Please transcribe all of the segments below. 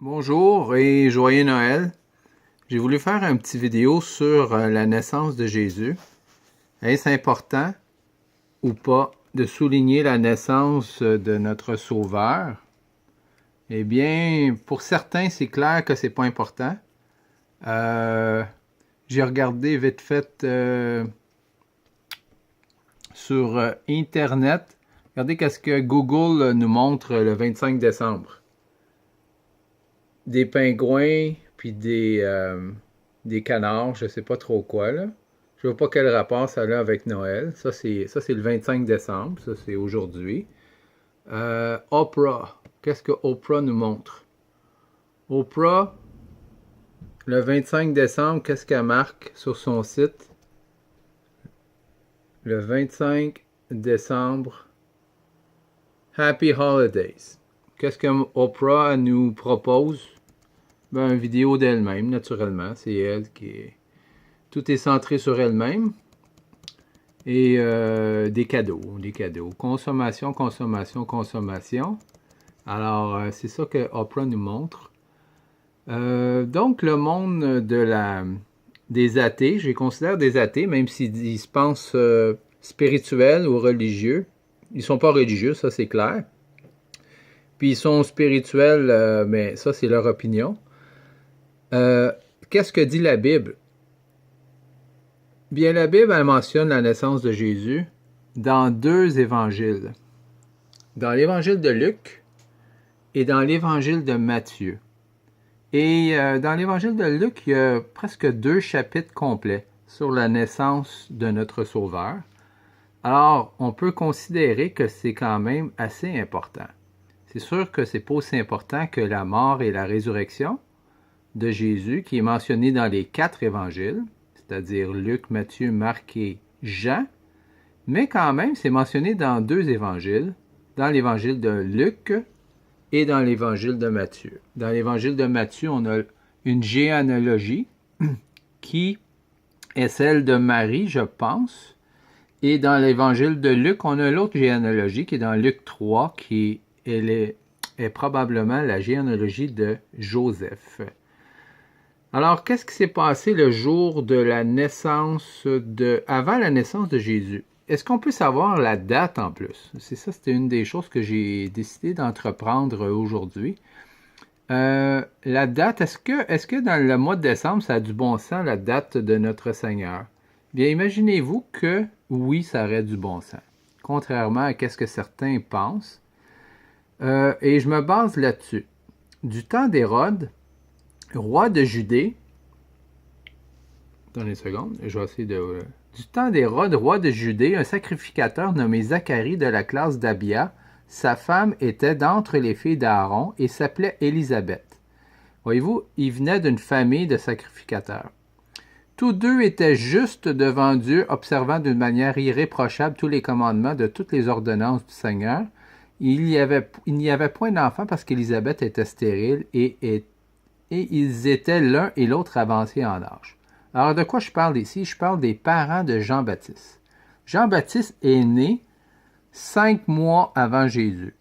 Bonjour et joyeux Noël. J'ai voulu faire un petit vidéo sur la naissance de Jésus. Est-ce important ou pas de souligner la naissance de notre Sauveur? Eh bien, pour certains, c'est clair que c'est pas important. J'ai regardé vite fait sur Internet. Regardez qu'est-ce que Google nous montre le 25 décembre. Des pingouins, puis des canards, je sais pas trop quoi, là. Je vois pas quel rapport ça a avec Noël. Ça c'est le 25 décembre, ça c'est aujourd'hui. Oprah. Qu'est-ce que Oprah nous montre? Oprah, le 25 décembre, qu'est-ce qu'elle marque sur son site? Le 25 décembre, Happy Holidays. Qu'est-ce que Oprah nous propose? Ben, une vidéo d'elle-même, naturellement. C'est elle qui est... Tout est centré sur elle-même. Et des cadeaux, des cadeaux. Consommation, consommation, consommation. Alors, c'est ça que Oprah nous montre. Donc, le monde des athées, je les considère des athées, même s'ils se pensent spirituels ou religieux. Ils sont pas religieux, ça c'est clair. Puis ils sont spirituels, mais ça c'est leur opinion. Qu'est-ce que dit la Bible? Bien, la Bible, elle mentionne la naissance de Jésus dans deux évangiles. Dans l'évangile de Luc et dans l'évangile de Matthieu. Et dans l'évangile de Luc, il y a presque 2 chapitres complets sur la naissance de notre Sauveur. Alors, on peut considérer que c'est quand même assez important. C'est sûr que c'est pas aussi important que la mort et la résurrection de Jésus, qui est mentionné dans les 4 évangiles, c'est-à-dire Luc, Matthieu, Marc et Jean, mais quand même, c'est mentionné dans 2 évangiles, dans l'évangile de Luc et dans l'évangile de Matthieu. Dans l'évangile de Matthieu, on a une généalogie qui est celle de Marie, je pense, et dans l'évangile de Luc, on a l'autre généalogie qui est dans Luc 3, qui est probablement la généalogie de Joseph. Alors, qu'est-ce qui s'est passé le jour de la naissance avant la naissance de Jésus? Est-ce qu'on peut savoir la date en plus? C'est ça, c'était une des choses que j'ai décidé d'entreprendre aujourd'hui. La date, est-ce que dans le mois de décembre, ça a du bon sens, la date de notre Seigneur? Bien, imaginez-vous que oui, ça aurait du bon sens. Contrairement à ce que certains pensent. Et je me base là-dessus. Du temps d'Hérode, roi de Judée, attendez une seconde, je vais essayer de... Du temps d'Hérode, roi de Judée, un sacrificateur nommé Zacharie de la classe d'Abia, sa femme était d'entre les filles d'Aaron et s'appelait Élisabeth. Voyez-vous, il venait d'une famille de sacrificateurs. Tous deux étaient justes devant Dieu, observant d'une manière irréprochable tous les commandements de toutes les ordonnances du Seigneur. Il n'y avait point d'enfant parce qu'Élisabeth était stérile et ils étaient l'un et l'autre avancés en âge. Alors, de quoi je parle ici? Je parle des parents de Jean-Baptiste. Jean-Baptiste est né 5 mois avant Jésus.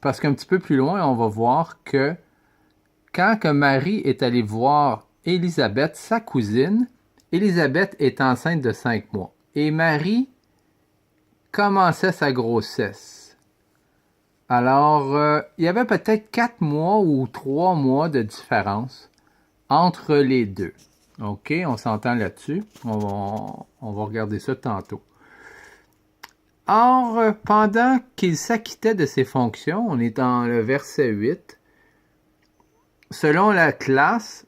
Parce qu'un petit peu plus loin, on va voir que quand que Marie est allée voir Élisabeth, sa cousine, Élisabeth est enceinte de 5 mois. Et Marie commençait sa grossesse. Alors, il y avait peut-être 4 mois ou 3 mois de différence entre les deux. OK, on s'entend là-dessus. On va regarder ça tantôt. Or, pendant qu'il s'acquittait de ses fonctions, on est dans le verset 8, selon la classe,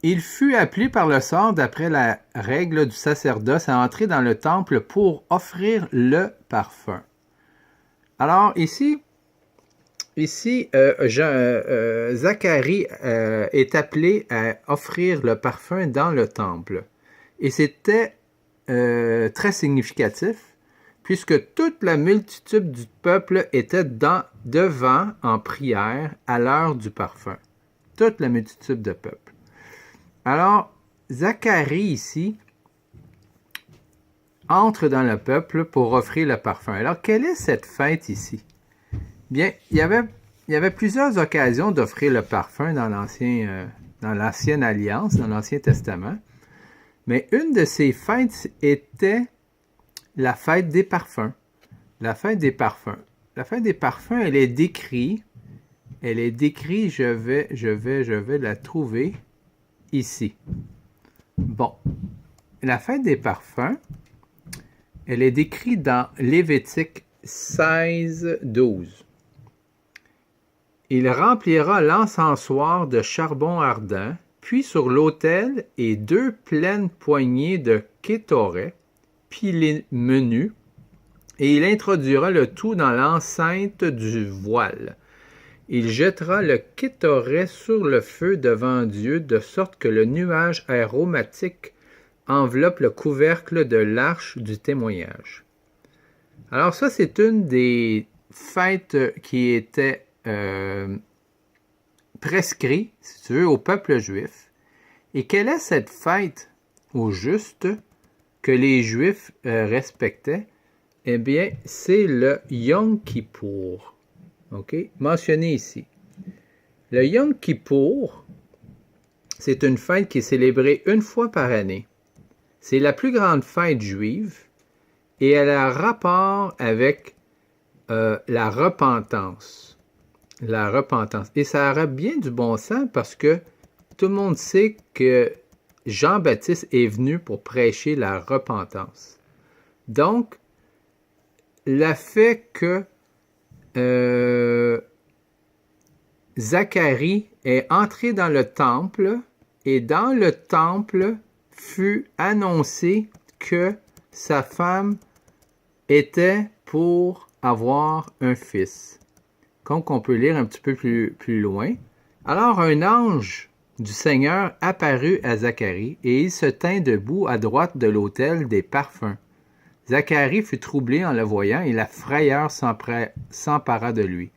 il fut appelé par le sort d'après la règle du sacerdoce à entrer dans le temple pour offrir le parfum. Alors ici Zacharie est appelé à offrir le parfum dans le temple. Et c'était très significatif, puisque toute la multitude du peuple était devant en prière à l'heure du parfum. Toute la multitude de peuple. Alors, Zacharie ici entre dans le peuple pour offrir le parfum. Alors, quelle est cette fête ici? Bien, il y avait il y avait plusieurs occasions d'offrir le parfum dans l'Ancienne Alliance, dans l'Ancien Testament. Mais une de ces fêtes était la fête des parfums. La fête des parfums. La fête des parfums, elle est décrite, je vais la trouver ici. Bon, la fête des parfums, elle est décrite dans Lévitique 16-12. Il remplira l'encensoir de charbon ardent, puis sur l'autel et 2 pleines poignées de kétorets, pilés menus, et il introduira le tout dans l'enceinte du voile. Il jettera le kétoret sur le feu devant Dieu, de sorte que le nuage aromatique enveloppe le couvercle de l'arche du témoignage. Alors ça, c'est une des fêtes qui était prescrite, si tu veux, au peuple juif. Et quelle est cette fête au juste que les Juifs respectaient? Eh bien, c'est le Yom Kippour. OK? Mentionné ici. Le Yom Kippour, c'est une fête qui est célébrée une fois par année. C'est la plus grande fête juive et elle a rapport avec la repentance. La repentance. Et ça aurait bien du bon sens parce que tout le monde sait que Jean-Baptiste est venu pour prêcher la repentance. Donc, le fait que Zacharie est entré dans le temple et dans le temple fut annoncé que sa femme était pour avoir un fils. Comme on peut lire un petit peu plus loin. Alors un ange du Seigneur apparut à Zacharie, et il se tint debout à droite de l'autel des parfums. Zacharie fut troublé en le voyant, et la frayeur s'empara de lui.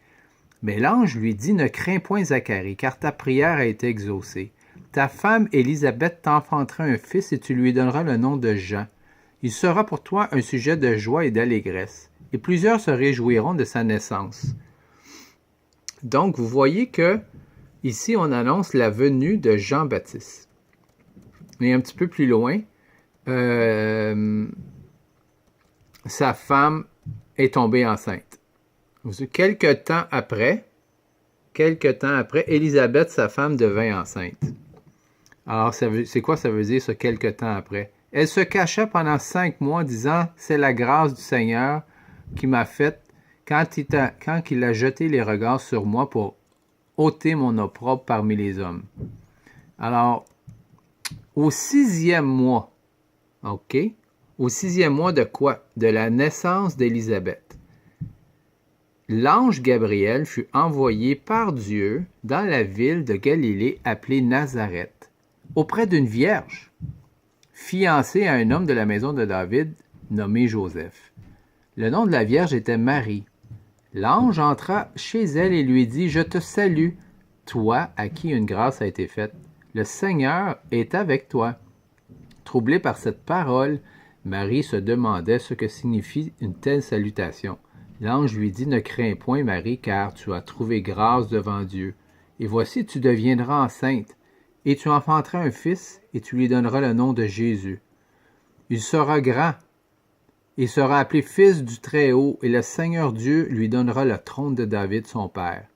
Mais l'ange lui dit, « Ne crains point, Zacharie, car ta prière a été exaucée. Ta femme Élisabeth t'enfantera un fils, et tu lui donneras le nom de Jean. Il sera pour toi un sujet de joie et d'allégresse, et plusieurs se réjouiront de sa naissance. » Donc, vous voyez que ici, on annonce la venue de Jean-Baptiste. Et un petit peu plus loin, sa femme est tombée enceinte. Quelque temps après, Élisabeth, sa femme, devint enceinte. Alors, c'est quoi ça veut dire, ce quelque temps après? Elle se cacha pendant 5 mois, disant, « C'est la grâce du Seigneur qui m'a faite quand il a jeté les regards sur moi pour ôter mon opprobre parmi les hommes. » Alors, au 6e mois, OK? Au 6e mois de quoi? De la naissance d'Élisabeth. L'ange Gabriel fut envoyé par Dieu dans la ville de Galilée appelée Nazareth, auprès d'une vierge, fiancée à un homme de la maison de David nommé Joseph. Le nom de la vierge était Marie. L'ange entra chez elle et lui dit, « Je te salue, toi à qui une grâce a été faite. Le Seigneur est avec toi. » Troublée par cette parole, Marie se demandait ce que signifie une telle salutation. L'ange lui dit, « Ne crains point, Marie, car tu as trouvé grâce devant Dieu. Et voici, tu deviendras enceinte, et tu enfanteras un fils, et tu lui donneras le nom de Jésus. Il sera grand, et sera appelé fils du Très-Haut, et le Seigneur Dieu lui donnera le trône de David, son père.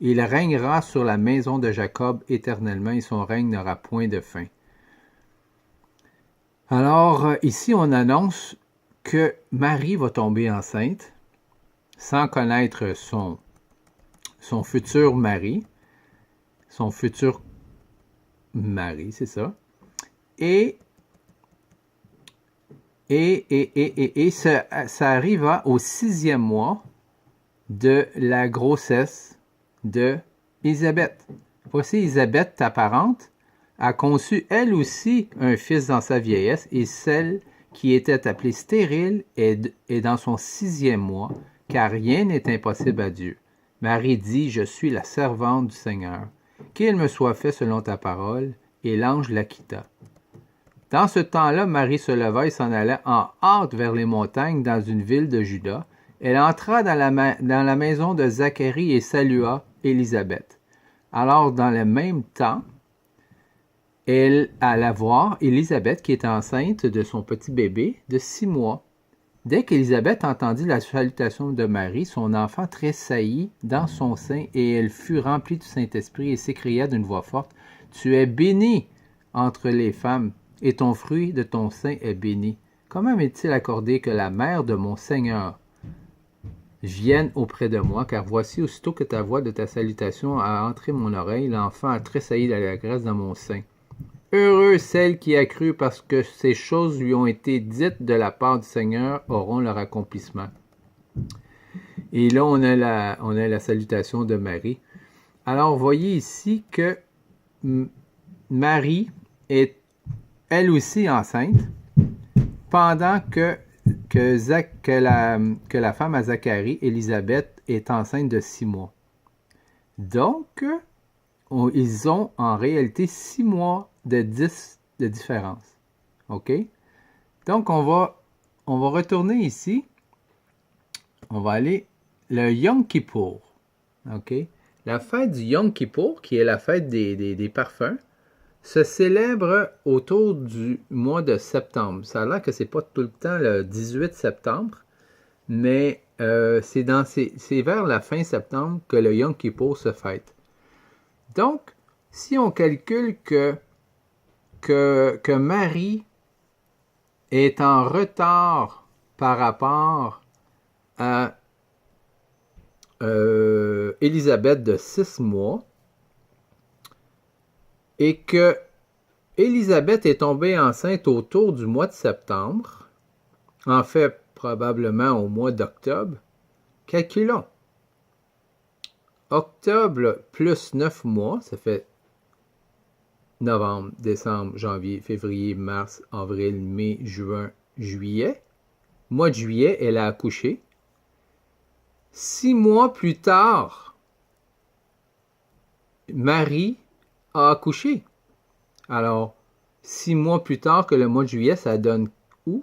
Il régnera sur la maison de Jacob éternellement, et son règne n'aura point de fin. » Alors, ici, on annonce que Marie va tomber enceinte, sans connaître son futur mari, son futur mari, c'est ça. Et ça arriva au 6e mois de la grossesse de Élisabeth. Voici Élisabeth, ta parente, a conçu elle aussi un fils dans sa vieillesse, et celle qui était appelée stérile est dans son 6e mois, car rien n'est impossible à Dieu. Marie dit, « Je suis la servante du Seigneur. Qu'il me soit fait selon ta parole. » Et l'ange la quitta. Dans ce temps-là, Marie se leva et s'en alla en hâte vers les montagnes dans une ville de Juda. Elle entra dans la maison de Zacharie et salua. Élisabeth. Alors, dans le même temps, elle alla voir Élisabeth qui est enceinte de son petit bébé de 6 mois. Dès qu'Élisabeth entendit la salutation de Marie, son enfant tressaillit dans son sein et elle fut remplie du Saint-Esprit et s'écria d'une voix forte, « Tu es bénie entre les femmes, et ton fruit de ton sein est béni. Comment m'est-il accordé que la mère de mon Seigneur vienne auprès de moi, car voici, aussitôt que ta voix de ta salutation a entré mon oreille, l'enfant a tressailli de la grâce dans mon sein. Heureuse celle qui a cru parce que ces choses lui ont été dites de la part du Seigneur auront leur accomplissement. » Et là, on a la salutation de Marie. Alors, voyez ici que Marie est elle aussi enceinte pendant que la femme à Zacharie, Élisabeth, est enceinte de 6 mois. Donc, ils ont en réalité 6 mois de différence. OK? Donc, on va retourner ici. On va aller le Yom Kippour. OK? La fête du Yom Kippour, qui est la fête des parfums, se célèbre autour du mois de septembre. Ça a l'air que c'est pas tout le temps le 18 septembre, mais c'est vers la fin septembre que le Yom Kippour se fête. Donc, si on calcule que Marie est en retard par rapport à Élisabeth de 6 mois et que Élisabeth est tombée enceinte autour du mois de septembre, en fait probablement au mois d'octobre, calculons. Octobre plus 9 mois, ça fait novembre, décembre, janvier, février, mars, avril, mai, juin, juillet. Mois de juillet, elle a accouché. 6 mois plus tard, Marie a accouché. Alors, 6 mois plus tard que le mois de juillet, ça donne où?